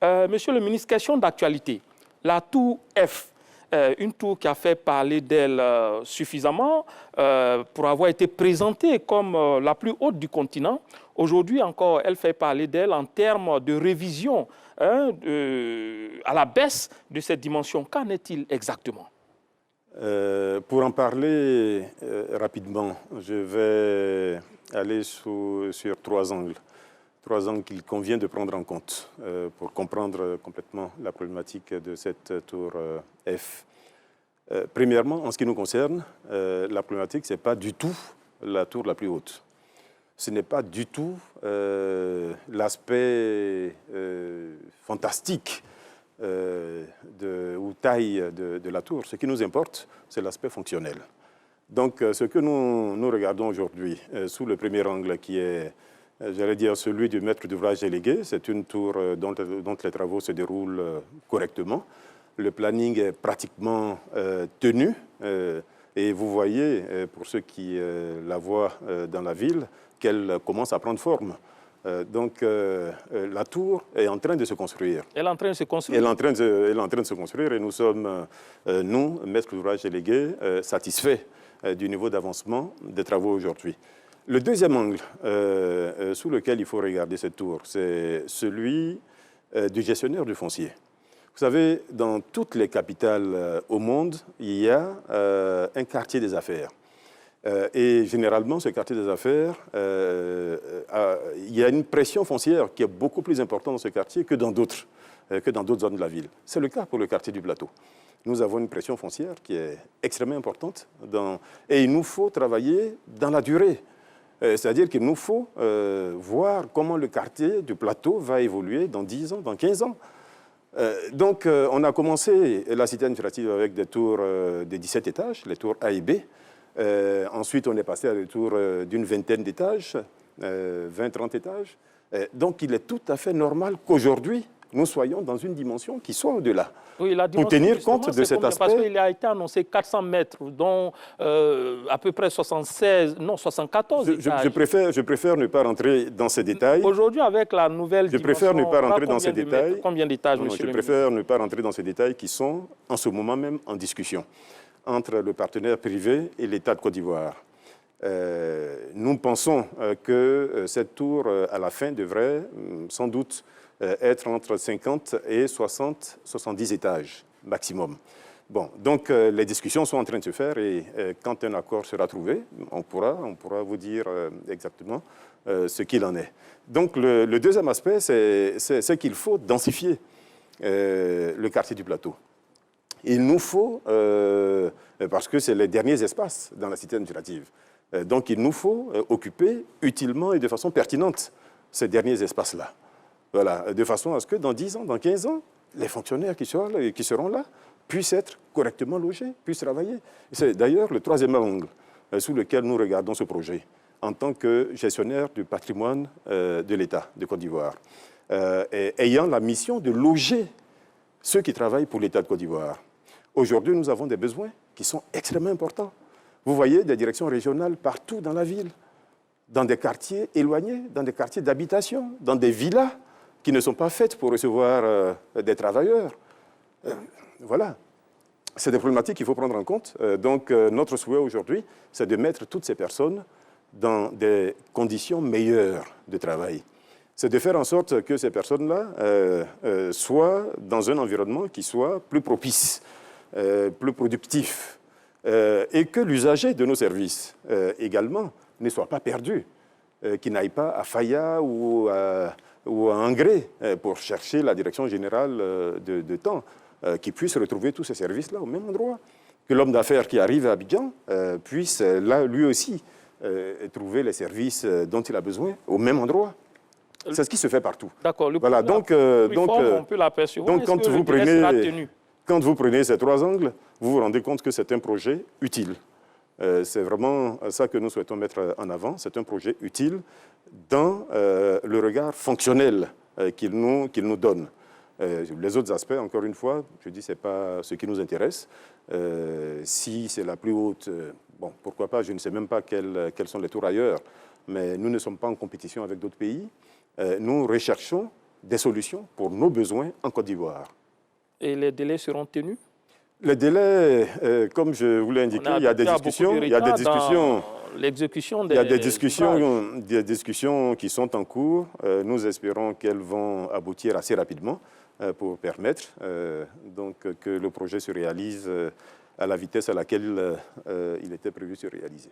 Monsieur le ministre, question d'actualité. La tour F, une tour qui a fait parler d'elle suffisamment pour avoir été présentée comme la plus haute du continent. Aujourd'hui encore, elle fait parler d'elle en termes de révision à la baisse de cette dimension. Qu'en est-il exactement? Pour en parler rapidement, je vais aller sur trois angles qu'il convient de prendre en compte pour comprendre complètement la problématique de cette tour F. Premièrement, en ce qui nous concerne, la problématique, ce n'est pas du tout la tour la plus haute. Ce n'est pas du tout l'aspect fantastique ou taille de la tour. Ce qui nous importe, c'est l'aspect fonctionnel. Donc, ce que nous regardons aujourd'hui, sous le premier angle qui est, j'allais dire, celui du maître d'ouvrage délégué, c'est une tour dont les travaux se déroulent correctement. Le planning est pratiquement tenu. Et vous voyez, pour ceux qui la voient dans la ville, qu'elle commence à prendre forme. Donc, la tour est en train de se construire. Elle est en train de se construire. Elle est en train de se construire et nous sommes, nous, maîtres d'ouvrage délégués, satisfaits du niveau d'avancement des travaux aujourd'hui. Le deuxième angle sous lequel il faut regarder cette tour, c'est celui du gestionnaire du foncier. Vous savez, dans toutes les capitales au monde, il y a un quartier des affaires. Et généralement, ce quartier des affaires, il y a une pression foncière qui est beaucoup plus importante dans ce quartier que dans d'autres zones de la ville. C'est le cas pour le quartier du Plateau. Nous avons une pression foncière qui est extrêmement importante et il nous faut travailler dans la durée. C'est-à-dire qu'il nous faut voir comment le quartier du Plateau va évoluer dans 10 ans, dans 15 ans. Donc, on a commencé la cité administrative avec des tours de 17 étages, les tours A et B. Ensuite, on est passé à des tours d'une vingtaine d'étages, 20-30 étages. Donc, il est tout à fait normal qu'aujourd'hui, nous soyons dans une dimension qui soit au-delà. Oui, pour tenir compte de cet aspect. Parce qu'il a été annoncé 400 mètres, dont à peu près 74 étages. Je préfère ne pas rentrer dans ces détails. Aujourd'hui, avec la nouvelle dimension... Je préfère ne pas rentrer dans ces détails. Combien d'étages, monsieur le ministre? Je préfère ne pas rentrer dans ces détails qui sont, en ce moment même, en discussion entre le partenaire privé et l'État de Côte d'Ivoire. Nous pensons que cette tour, à la fin, devrait sans doute être entre 50 et 70 étages maximum. Bon, donc les discussions sont en train de se faire et quand un accord sera trouvé, on pourra vous dire exactement ce qu'il en est. Donc le deuxième aspect, c'est qu'il faut densifier le quartier du Plateau. Il nous faut, parce que c'est les derniers espaces dans la cité administrative, donc il nous faut occuper utilement et de façon pertinente ces derniers espaces-là. Voilà, de façon à ce que dans 10 ans, dans 15 ans, les fonctionnaires qui seront là puissent être correctement logés, puissent travailler. C'est d'ailleurs le troisième angle sous lequel nous regardons ce projet, en tant que gestionnaire du patrimoine de l'État de Côte d'Ivoire, ayant la mission de loger ceux qui travaillent pour l'État de Côte d'Ivoire. Aujourd'hui, nous avons des besoins qui sont extrêmement importants. Vous voyez des directions régionales partout dans la ville, dans des quartiers éloignés, dans des quartiers d'habitation, dans des villas qui ne sont pas faites pour recevoir des travailleurs. Voilà. C'est des problématiques qu'il faut prendre en compte. Donc, notre souhait aujourd'hui, c'est de mettre toutes ces personnes dans des conditions meilleures de travail. C'est de faire en sorte que ces personnes-là soient dans un environnement qui soit plus propice, plus productif, et que l'usager de nos services également ne soit pas perdu, qu'il n'aille pas à Faya ou à Angré pour chercher la direction générale de temps, qu'il puisse retrouver tous ces services-là au même endroit. Que l'homme d'affaires qui arrive à Abidjan puisse, là, lui aussi, trouver les services dont il a besoin au même endroit. C'est ce qui se fait partout. D'accord. Voilà, on peut l'apercevoir. Donc quand vous prenez ces trois angles, vous vous rendez compte que c'est un projet utile. C'est vraiment ça que nous souhaitons mettre en avant. C'est un projet utile dans le regard fonctionnel qu'il nous donne. Les autres aspects, encore une fois, je dis, ce n'est pas ce qui nous intéresse. Si c'est la plus haute, bon, pourquoi pas, je ne sais même pas quelles sont les tours ailleurs, mais nous ne sommes pas en compétition avec d'autres pays. Nous recherchons des solutions pour nos besoins en Côte d'Ivoire. Et les délais seront tenus? Les délais, comme je vous l'ai indiqué, il y a des discussions. Il y a des discussions. L'exécution Il y a des discussions qui sont en cours. Nous espérons qu'elles vont aboutir assez rapidement pour permettre donc, que le projet se réalise à la vitesse à laquelle il était prévu de se réaliser.